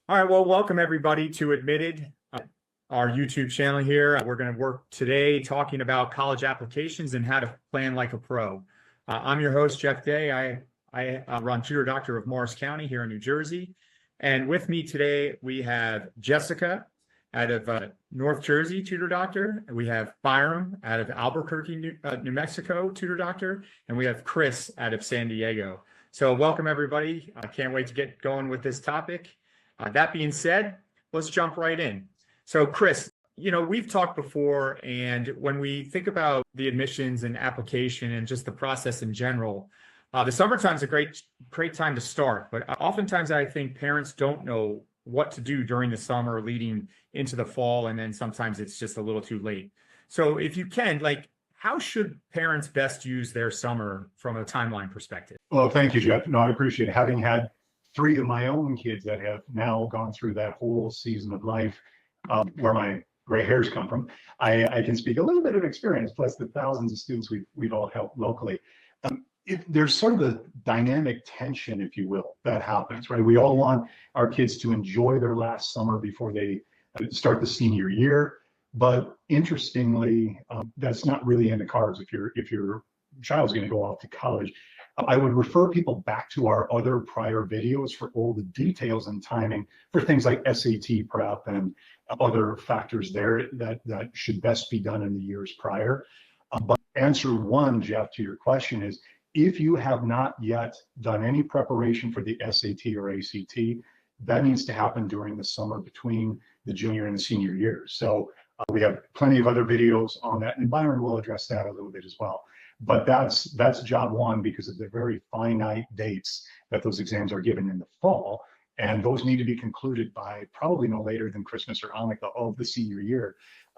All right, well, welcome everybody to Admitted, our YouTube channel here. We're going to work today talking about college applications and how to plan like a pro. I'm your host, Jeff Day. I run Tutor Doctor of Morris County here in New Jersey. And with me today, we have Jessica out of North Jersey, Tutor Doctor. We have Byram out of Albuquerque, New Mexico, Tutor Doctor. And we have Chris out of San Diego. So welcome everybody. I can't wait to get going with this topic. That being said, let's jump right in. So Chris, we've talked before, and when we think about the admissions and application and just the process in general, the summertime is a great time to start. But oftentimes I think parents don't know what to do during the summer leading into the fall, and then sometimes it's just a little too late. So if you can, how should parents best use their summer from a timeline perspective? Well, thank you, Jeff. No, I appreciate it. Having had 3 of my own kids that have now gone through that whole season of life, where my gray hairs come from, I can speak a little bit of experience, plus the thousands of students we've all helped locally. There's sort of a dynamic tension, if you will, that happens, right? We all want our kids to enjoy their last summer before they start the senior year. But interestingly, that's not really in the cards if your child's going to go off to college. I would refer people back to our other prior videos for all the details and timing for things like SAT prep and other factors there that should best be done in the years prior. But answer one, Jeff, to your question is, if you have not yet done any preparation for the SAT or ACT, that needs to happen during the summer between the junior and the senior years. So we have plenty of other videos on that, and Byron will address that a little bit as well. But that's job one, because of the very finite dates that those exams are given in the fall. And those need to be concluded by probably no later than Christmas or Hanukkah of the senior year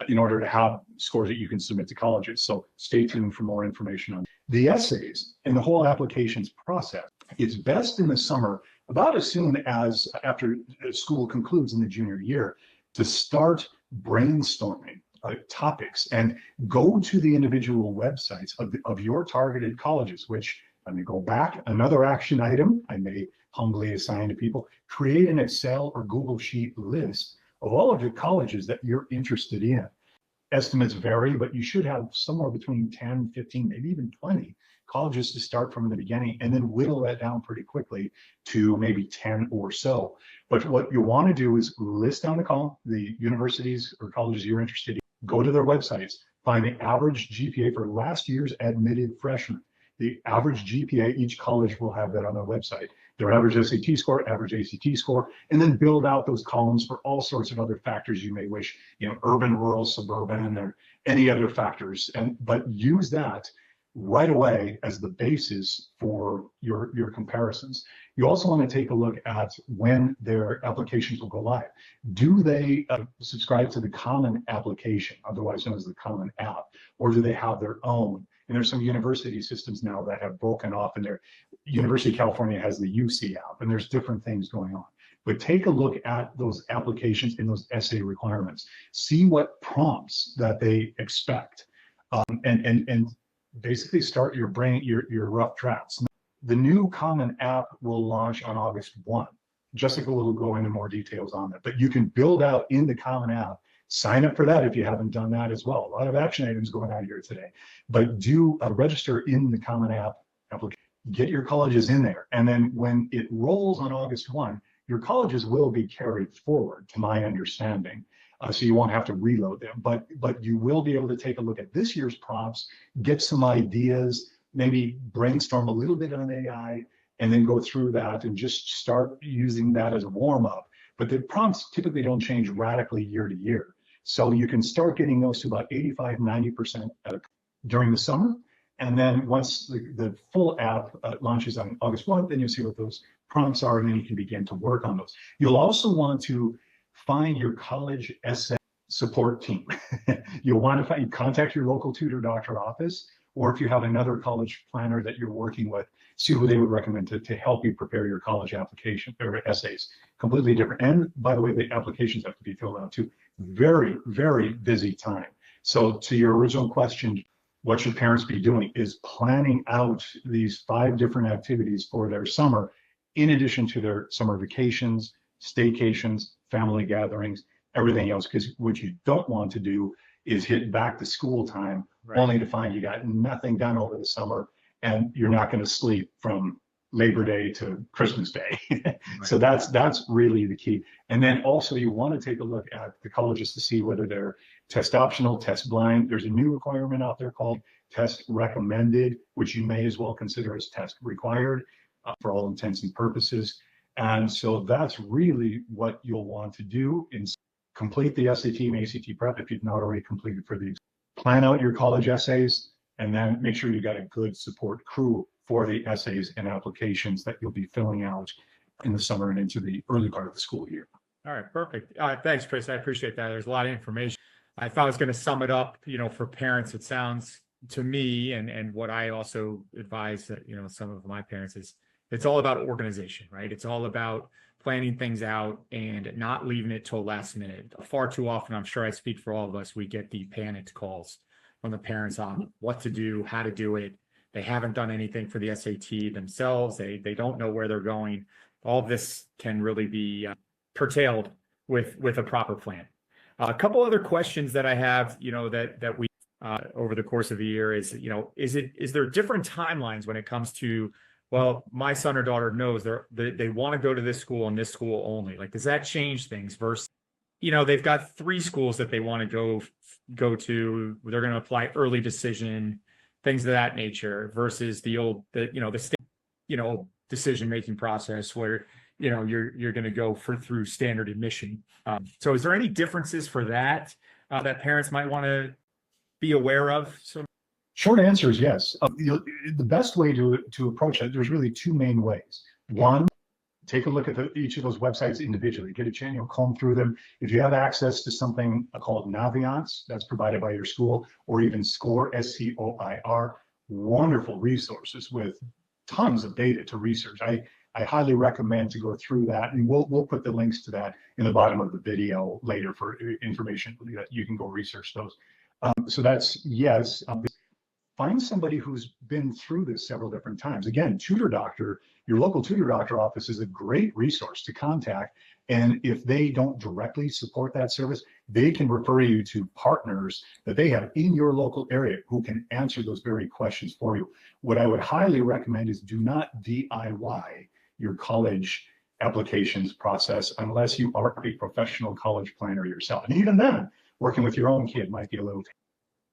in order to have scores that you can submit to colleges. So stay tuned for more information on the essays and the whole applications process. It's best in the summer, about as soon as after school concludes in the junior year, to start brainstorming topics and go to the individual websites of your targeted colleges, which, let me go back, another action item I may humbly assign to people: create an Excel or Google Sheet list of all of your colleges that you're interested in. Estimates vary, but you should have somewhere between 10, 15, maybe even 20 colleges to start from the beginning, and then whittle that down pretty quickly to maybe 10 or so. But what you want to do is list down the universities or colleges you're interested in. Go to their websites, find the average GPA for last year's admitted freshmen. The average GPA, each college will have that on their website. Their average SAT score, average ACT score, and then build out those columns for all sorts of other factors you may wish, urban, rural, suburban, or any other factors. But use that right away as the basis for your comparisons. You also want to take a look at when their applications will go live. Do they subscribe to the Common Application, otherwise known as the Common App, or do they have their own? And there's some university systems now that have broken off, and their University of California has the UC app, and there's different things going on. But take a look at those applications and those essay requirements. See what prompts that they expect, and basically start your rough drafts. The new Common App will launch on August 1. Jessica will go into more details on that, but you can build out in the Common App. Sign up for that if you haven't done that as well. A lot of action items going on here today, but do register in the Common App application. Get your colleges in there, and then when it rolls on August 1, your colleges will be carried forward, to my understanding. So you won't have to reload them, but you will be able to take a look at this year's prompts, get some ideas, maybe brainstorm a little bit on AI, and then go through that and just start using that as a warm-up. But the prompts typically don't change radically year to year. So you can start getting those to about 85, 90% during the summer. And then once the full app launches on August 1, then you'll see what those prompts are, and then you can begin to work on those. You'll also want to find your college essay support team. You'll want to contact your local Tutor Doctor office, or if you have another college planner that you're working with, see who they would recommend to help you prepare your college application or essays. Completely different. And by the way, the applications have to be filled out too. Very, very busy time. So to your original question, what should parents be doing is planning out these 5 different activities for their summer, in addition to their summer vacations, staycations, family gatherings, everything else. Because what you don't want to do is hit back to school time Right. only to find you got nothing done over the summer and you're not going to sleep from Labor Day to Christmas Day. So that's really the key. And then also you want to take a look at the colleges to see whether they're test optional, test blind. There's a new requirement out there called test recommended, which you may as well consider as test required for all intents and purposes. And so that's really what you'll want to do in complete the SAT and ACT prep if you've not already completed for these. Plan out your college essays and then make sure you got a good support crew for the essays and applications that you'll be filling out in the summer and into the early part of the school year. All right, perfect. Thanks, Chris. I appreciate that. There's a lot of information. I thought I was going to sum it up, for parents. It sounds to me, and what I also advise that, some of my parents is it's all about organization, right? It's all about planning things out and not leaving it till last minute. Far too often, I'm sure I speak for all of us, we get the panicked calls from the parents on what to do, how to do it. They haven't done anything for the SAT themselves. They don't know where they're going. All of this can really be curtailed with a proper plan. A couple other questions that I have, that we over the course of the year is there different timelines when it comes to, well, my son or daughter knows they want to go to this school and this school only. Like, does that change things versus, they've got 3 schools that they want to go to. They're going to apply early decision, things of that nature versus the state, decision-making process where, you're going to go through standard admission. So is there any differences for that parents might want to be aware of? So short answer is yes. The best way to approach it, there's really 2 main ways. One, take a look at each of those websites individually. Get a chance, comb through them. If you have access to something called Naviance, that's provided by your school, or even Score, SCOIR, wonderful resources with tons of data to research. I highly recommend to go through that, and we'll put the links to that in the bottom of the video later for information that you can go research those. So that's yes. Find somebody who's been through this several different times. Again, Tutor Doctor, your local Tutor Doctor office is a great resource to contact. And if they don't directly support that service, they can refer you to partners that they have in your local area who can answer those very questions for you. What I would highly recommend is do not DIY your college applications process unless you are a professional college planner yourself. And even then, working with your own kid might be a little.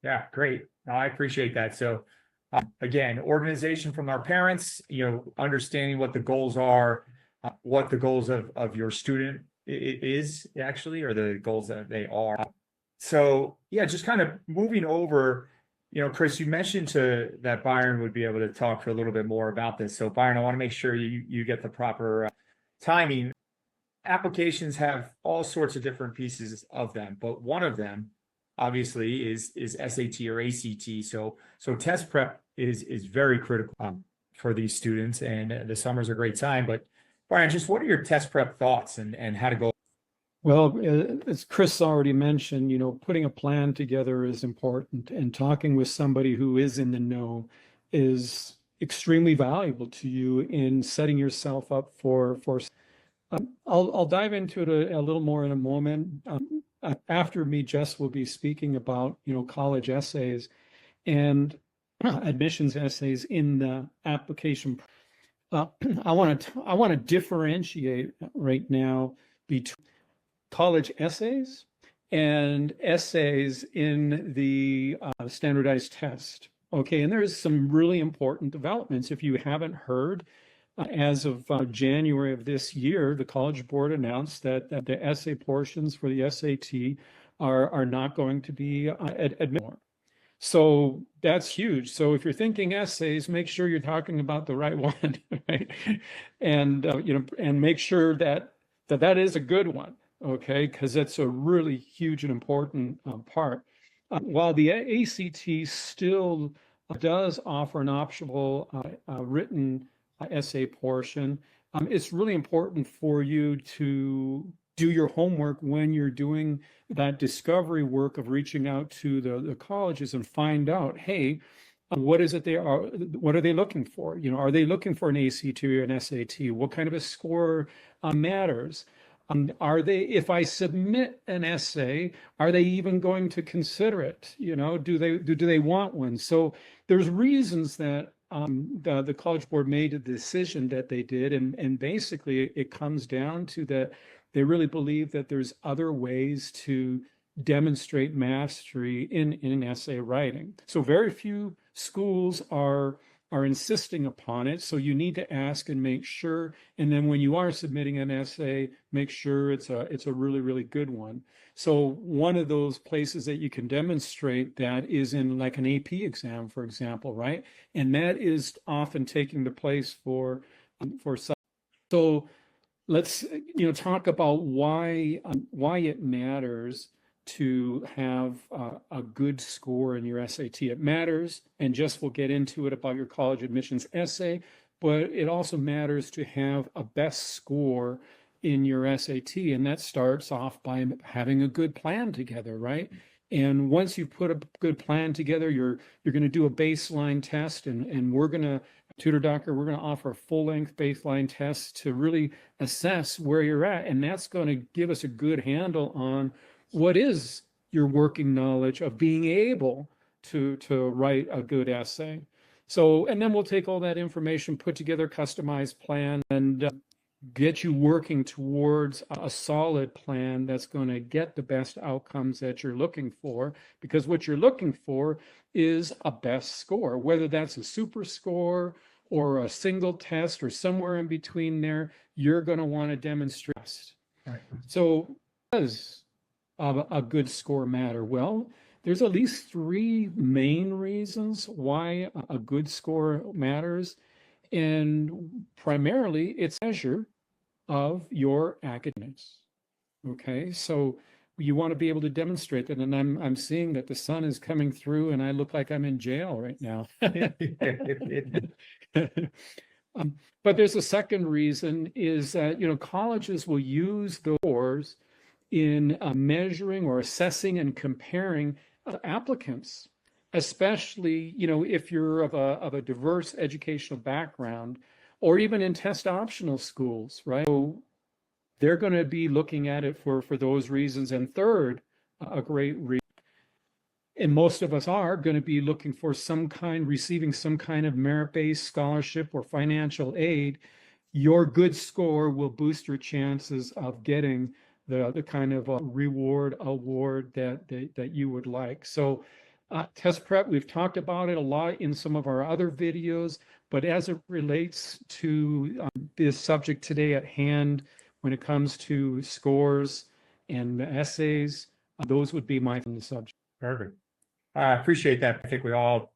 Yeah, great. No, I appreciate that. So again, organization from our parents, understanding what the goals are, what the goals of your student is actually, or the goals that they are. So yeah, just kind of moving over, Chris, you mentioned that Byron would be able to talk for a little bit more about this. So Byron, I want to make sure you get the proper timing. Applications have all sorts of different pieces of them, but one of them obviously is SAT or ACT. So test prep is very critical for these students, and the summer's a great time. But Brian, just what are your test prep thoughts and how to go? Well, as Chris already mentioned, putting a plan together is important, and talking with somebody who is in the know is extremely valuable to you in setting yourself up for. I'll dive into it a little more in a moment. After me, Jess will be speaking about, college essays and admissions essays in the application. I want to differentiate right now between college essays and essays in the standardized test. Okay, and there's some really important developments. If you haven't heard, as of January of this year, the College Board announced that the essay portions for the SAT are not going to be admitted. So that's huge. So if you're thinking essays, make sure you're talking about the right one, right? And and make sure that is a good one, okay? Because that's a really huge and important part. While the ACT still does offer an optional written essay portion, it's really important for you to do your homework when you're doing that discovery work of reaching out to the colleges and find out, hey, what is it what are they looking for? Are they looking for an ACT or an SAT? What kind of a score matters? Are they, if I submit an essay, are they even going to consider it? Do they want one? So there's reasons that the College Board made the decision that they did, and basically it comes down to that they really believe that there's other ways to demonstrate mastery in essay writing. So very few schools are insisting upon it. So you need to ask and make sure. And then when you are submitting an essay, make sure it's a really, really good one. So one of those places that you can demonstrate that is in like an AP exam, for example, right? And that is often taking the place for so let's talk about why it matters to have a good score in your SAT. It matters, and Jess will get into it about your college admissions essay, but it also matters to have a best score in your SAT, and that starts off by having a good plan together, right? And once you put a good plan together, you're going to do a baseline test, and we're going to, Tutor Doctor, we're going to offer a full-length baseline test to really assess where you're at, and that's going to give us a good handle on what is your working knowledge of being able to write a good essay. So, and then we'll take all that information, put together a customized plan, and get you working towards a solid plan that's going to get the best outcomes that you're looking for, because what you're looking for is a best score, whether that's a super score or a single test or somewhere in between there. You're going to want to demonstrate. Right. So does a good score matter? Well, there's at least three main reasons why a good score matters. And primarily it's a measure of your academics. Okay, so you want to be able to demonstrate that. And I'm seeing that the sun is coming through and I look like I'm in jail right now. But there's a second reason is that, colleges will use those scores in measuring or assessing and comparing applicants, especially, if you're of a diverse educational background, or even in test optional schools, right? So they're going to be looking at it for those reasons. And third, a great reason, and most of us are going to be looking for receiving some kind of merit-based scholarship or financial aid. Your good score will boost your chances of getting the kind of award that you would like. So test prep, we've talked about it a lot in some of our other videos, but as it relates to this subject today at hand, when it comes to scores and essays, those would be my subject. Perfect. I appreciate that. I think we all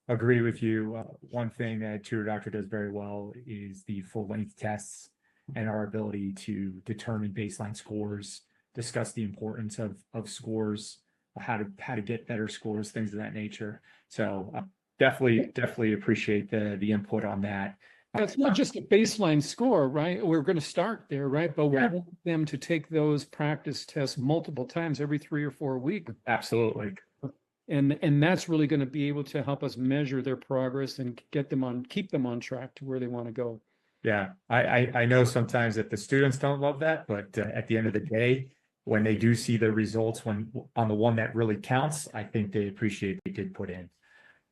agree with you. One thing that Tutor Doctor does very well is the full-length tests and our ability to determine baseline scores, discuss the importance of scores, how to get better scores, things of that nature. So definitely appreciate the input on that. It's not just a baseline score, right? We're going to start there, right? But we want them to take those practice tests multiple times every 3 or 4 weeks. Absolutely. And that's really going to be able to help us measure their progress and keep them on track to where they want to go. Yeah, I know sometimes that the students don't love that, but at the end of the day, when they do see the results on the one that really counts, I think they appreciate they did put in.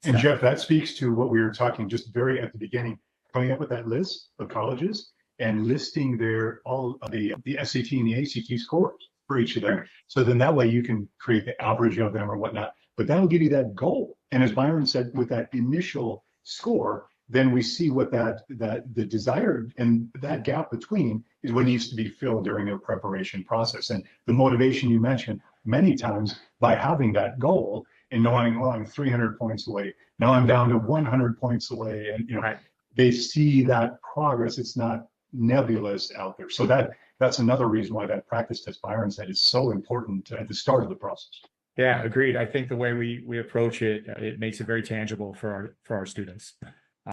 And Jeff, that speaks to what we were talking just very at the beginning, coming up with that list of colleges and listing all of the SAT and the ACT scores for each of them. So then that way you can create the average of them or whatnot, but that'll give you that goal. And as Byron said, with that initial score, then we see what the desired and that gap between is what needs to be filled during their preparation process. And the motivation you mentioned many times by having that goal and knowing, well, I'm 300 points away. Now I'm down to 100 points away. And, Right. They see that progress. It's not nebulous out there. So that's another reason why that practice test Byron said is so important at the start of the process. Yeah, agreed. I think the way we approach it, it makes it very tangible for our students.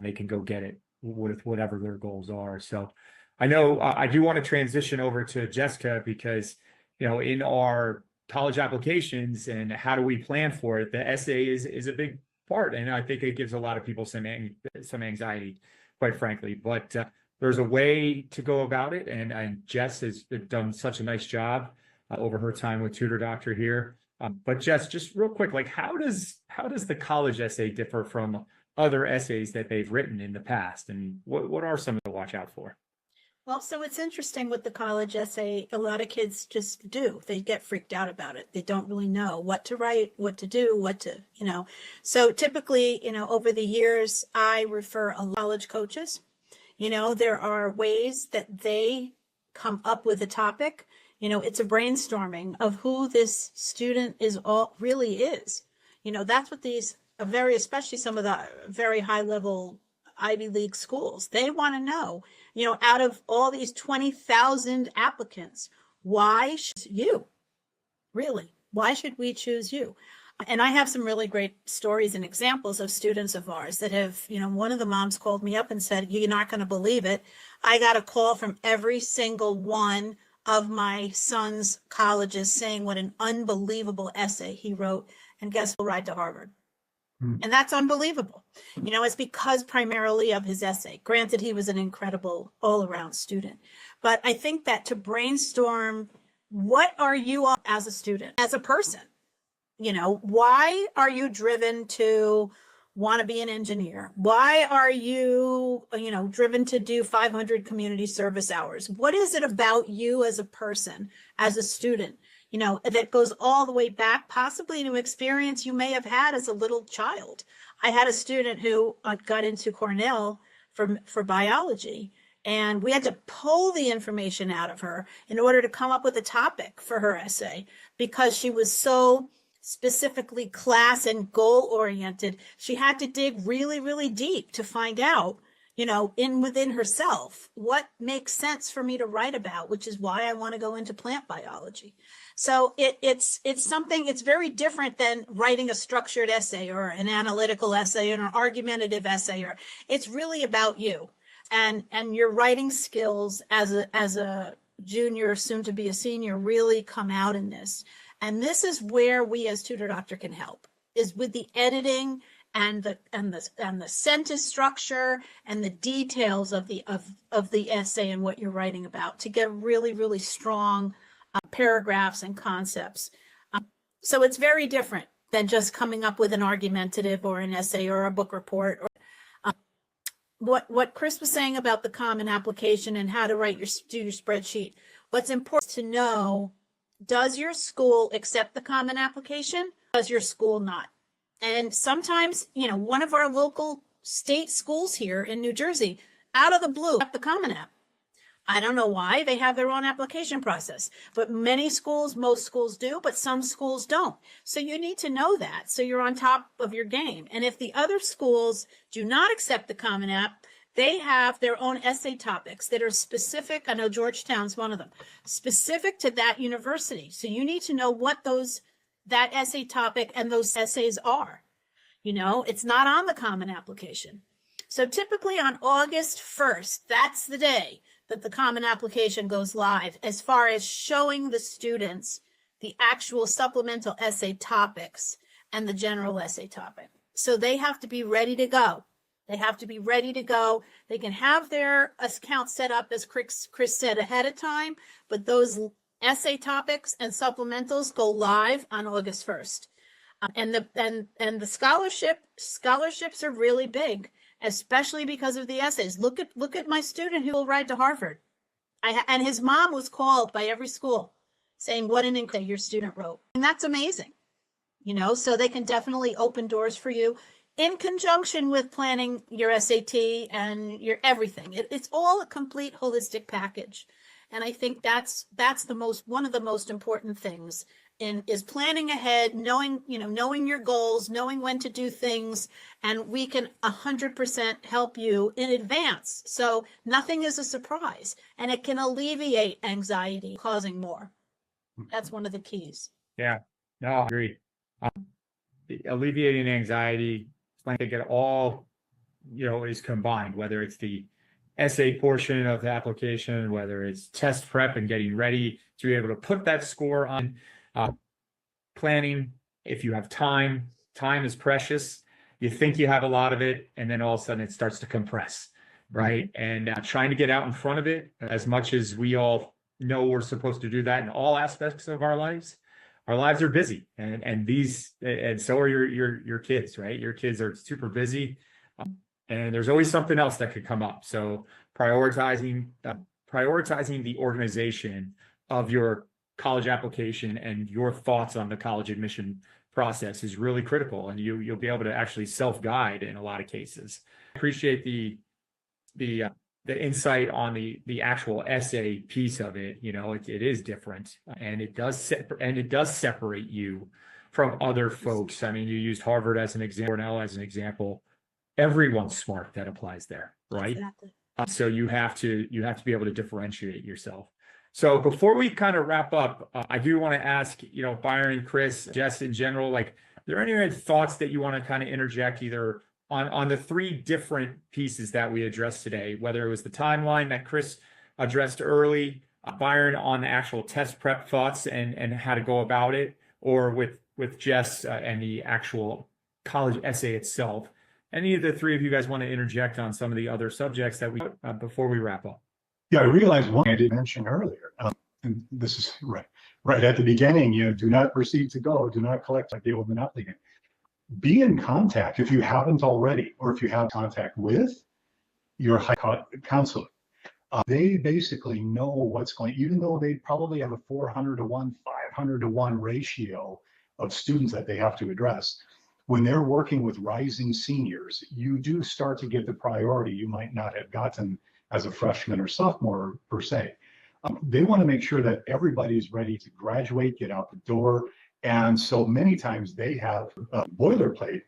They can go get it with whatever their goals are. So I know I do want to transition over to Jessica because, in our college applications and how do we plan for it, the essay is a big part. And I think it gives a lot of people some anxiety, quite frankly. But there's a way to go about it, and Jess has done such a nice job over her time with Tutor Doctor here. But Jess, just real quick, like how does the college essay differ from other essays that they've written in the past, and what are some to watch out for? Well, so it's interesting with the college essay. A lot of kids just do. They get freaked out about it. They don't really know what to write, what to do, So typically, over the years, I refer a lot to college coaches. There are ways that they come up with a topic. It's a brainstorming of who this student really is. That's what these especially some of the very high level Ivy League schools, they want to know, out of all these 20,000 applicants, why should you? Really? Why should we choose you? And I have some really great stories and examples of students of ours that have, one of the moms called me up and said, "You're not going to believe it. I got a call from every single one of my son's colleges saying what an unbelievable essay he wrote. And guess who'll ride to Harvard?" And that's unbelievable. It's because primarily of his essay. Granted, he was an incredible all-around student. But I think that to brainstorm, what are you as a student, as a person? Why are you driven to want to be an engineer? Why are you, driven to do 500 community service hours? What is it about you as a person, as a student? That goes all the way back, possibly to experience you may have had as a little child. I had a student who got into Cornell for biology, and we had to pull the information out of her in order to come up with a topic for her essay because she was so specifically class and goal oriented. She had to dig really, really deep to find out, within herself, what makes sense for me to write about, which is why I want to go into plant biology. So it's something, it's very different than writing a structured essay or an analytical essay or an argumentative essay, or it's really about you and your writing skills as a junior, soon to be a senior, really come out in this. And this is where we as Tutor Doctor can help, is with the editing and the sentence structure and the details of the essay and what you're writing about to get really, really strong paragraphs and concepts. So it's very different than just coming up with an argumentative or an essay or a book report. What Chris was saying about the common application and how to do your spreadsheet, what's important to know, does your school accept the common application? Does your school not? And sometimes, one of our local state schools here in New Jersey, out of the blue, the Common App. I don't know why. They have their own application process, but most schools do, but some schools don't. So you need to know that, so you're on top of your game. And if the other schools do not accept the Common App, they have their own essay topics that are specific. I know Georgetown's one of them, specific to that university. So you need to know what that essay topic and those essays are. It's not on the common application. So typically on August 1st, that's the day that the common application goes live as far as showing the students the actual supplemental essay topics and the general essay topic. So they have to be ready to go. They can have their account set up, as Chris said, ahead of time, but those essay topics and supplementals go live on August 1st. And the scholarships are really big, especially because of the essays. Look at my student who will ride to Harvard. And his mom was called by every school saying what an essay your student wrote. And that's amazing. So they can definitely open doors for you in conjunction with planning your SAT and your everything. It's all a complete holistic package. And I think that's one of the most important things is planning ahead, knowing your goals, knowing when to do things, and we can 100% help you in advance. So nothing is a surprise, and it can alleviate anxiety causing more. That's one of the keys. Yeah, no, I agree. Alleviating anxiety, I think it all, is combined, whether it's the essay portion of the application, whether it's test prep and getting ready to be able to put that score on, planning. If you have time is precious. You think you have a lot of it, and then all of a sudden it starts to compress. right? And trying to get out in front of it as much as we all know we're supposed to do that in all aspects of our lives. Our lives are busy, and so are your kids, right? Your kids are super busy, and there's always something else that could come up. So prioritizing the organization of your college application and your thoughts on the college admission process is really critical, and you'll be able to actually self-guide in a lot of cases. Appreciate the insight on the actual essay piece of it. You know, it is different, and it does separate you from other folks. I mean, you used Harvard as an example, Cornell as an example. Everyone's smart that applies there, right? Exactly. So you have to be able to differentiate yourself. So before we kind of wrap up, I do want to ask, you know, Byron, Chris, Jess, in general, like, are there any thoughts that you want to kind of interject either on the three different pieces that we addressed today, whether it was the timeline that Chris addressed early, Byron on the actual test prep thoughts and how to go about it, or with Jess and the actual college essay itself? Any of the three of you guys want to interject on some of the other subjects that we before we wrap up? Yeah, I realized one I didn't mention earlier. And this is right at the beginning. You know, do not proceed to go. Do not collect like the old Monopoly game. Be in contact if you haven't already, or if you have contact with your high counselor. They basically know what's going. Even though they probably have a 400 to 1, 500 to 1 ratio of students that they have to address. When they're working with rising seniors, you do start to get the priority you might not have gotten as a freshman or sophomore per se. They want to make sure that everybody's ready to graduate, get out the door. And so many times they have boilerplate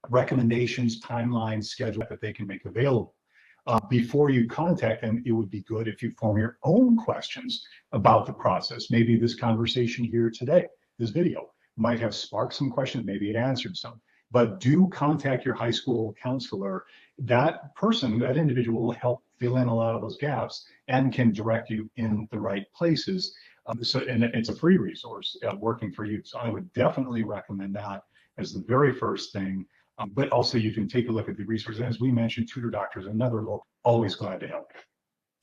recommendations, timelines, schedule that they can make available. Before you contact them, it would be good if you form your own questions about the process. Maybe this conversation here today, this video, might have sparked some questions, maybe it answered some, but do contact your high school counselor. That person, that individual will help fill in a lot of those gaps and can direct you in the right places. And it's a free resource working for you. So I would definitely recommend that as the very first thing. But also you can take a look at the resources. As we mentioned, Tutor Doctor is another look. Always glad to help.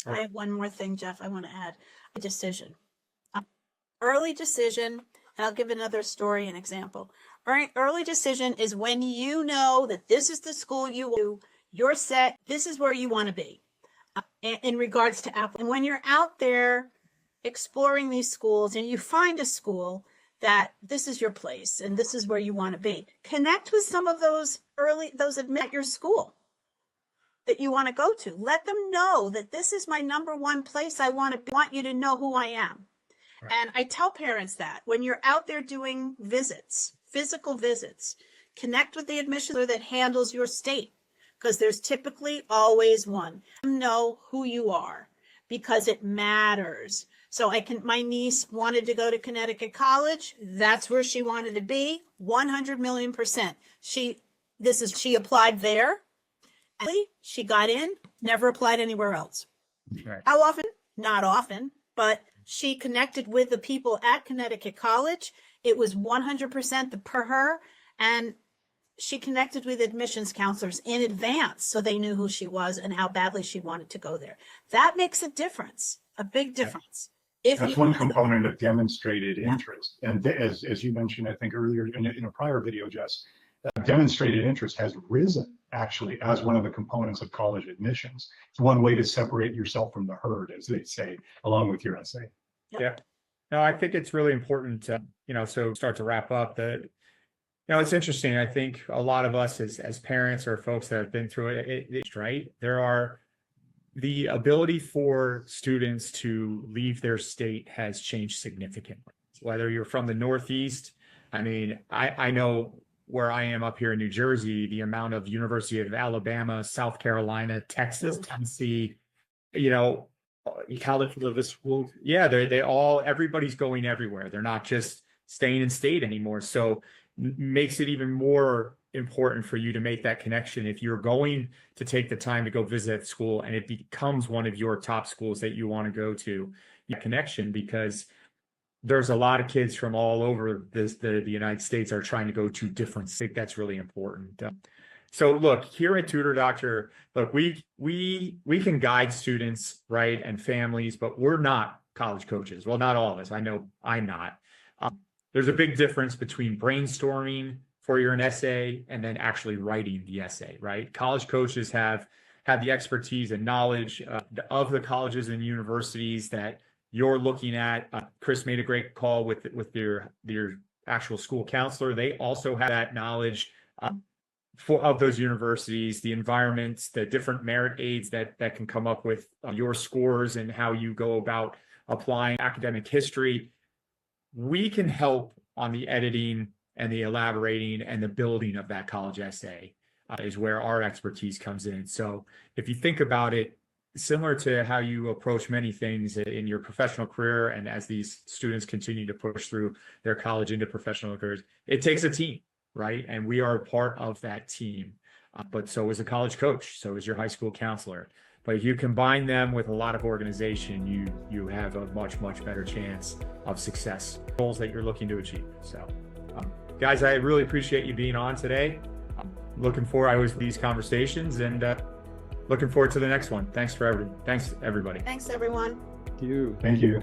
I have one more thing, Jeff, I want to add. A decision. Early decision, and I'll give another story, an example. Early decision is when you know that this is the school you're set, this is where you want to be in regards to Apple. And when you're out there exploring these schools and you find a school that this is your place and this is where you want to be, connect with some of those admit at your school that you want to go to. Let them know that this is my number one place I want to be. I want you to know who I am. Right. And I tell parents that when you're out there doing visits, physical visits, connect with the admissioner that handles your state, because there's typically always one. Know who you are because it matters. So my niece wanted to go to Connecticut College. That's where she wanted to be. 100 million %. She applied there. She got in, never applied anywhere else. Right. How often? Not often, but she connected with the people at Connecticut College. It was 100% per her. And she connected with admissions counselors in advance so they knew who she was and how badly she wanted to go there. That makes a difference, a big difference. That's one component of demonstrated interest. And as you mentioned, I think earlier in a prior video, Jess, demonstrated interest has risen actually as one of the components of college admissions. It's one way to separate yourself from the herd, as they say, along with your essay. Yeah. No, I think it's really important to, so start to wrap up that, it's interesting. I think a lot of us as parents or folks that have been through it, right? The ability for students to leave their state has changed significantly. Whether you're from the Northeast, I mean, I know where I am up here in New Jersey, the amount of University of Alabama, South Carolina, Texas, Tennessee, college schools. Yeah, everybody's going everywhere. They're not just staying in state anymore. So makes it even more important for you to make that connection if you're going to take the time to go visit school and it becomes one of your top schools that you want to go to. Connection, because there's a lot of kids from all over the United States are trying to go to different states. That's really important. So look, here at Tutor Doctor, look, we can guide students, right, and families, but we're not college coaches. Well, not all of us. I know I'm not. There's a big difference between brainstorming for an essay and then actually writing the essay, right? College coaches have the expertise and knowledge of the colleges and universities that you're looking at. Chris made a great call with your actual school counselor. They also have that knowledge of those universities, the environments, the different merit aids that can come up with your scores and how you go about applying academic history. We can help on the editing and the elaborating and the building of that college essay is where our expertise comes in. So if you think about it, similar to how you approach many things in your professional career, and as these students continue to push through their college into professional careers, it takes a team, right? And we are a part of that team. But so is a college coach, so is your high school counselor. But if you combine them with a lot of organization, you have a much better chance of success, goals that you're looking to achieve. So guys, I really appreciate you being on today. Looking forward, I always these conversations, and looking forward to the next one. Thanks everybody. Thanks, everyone. Thank you. Thank you.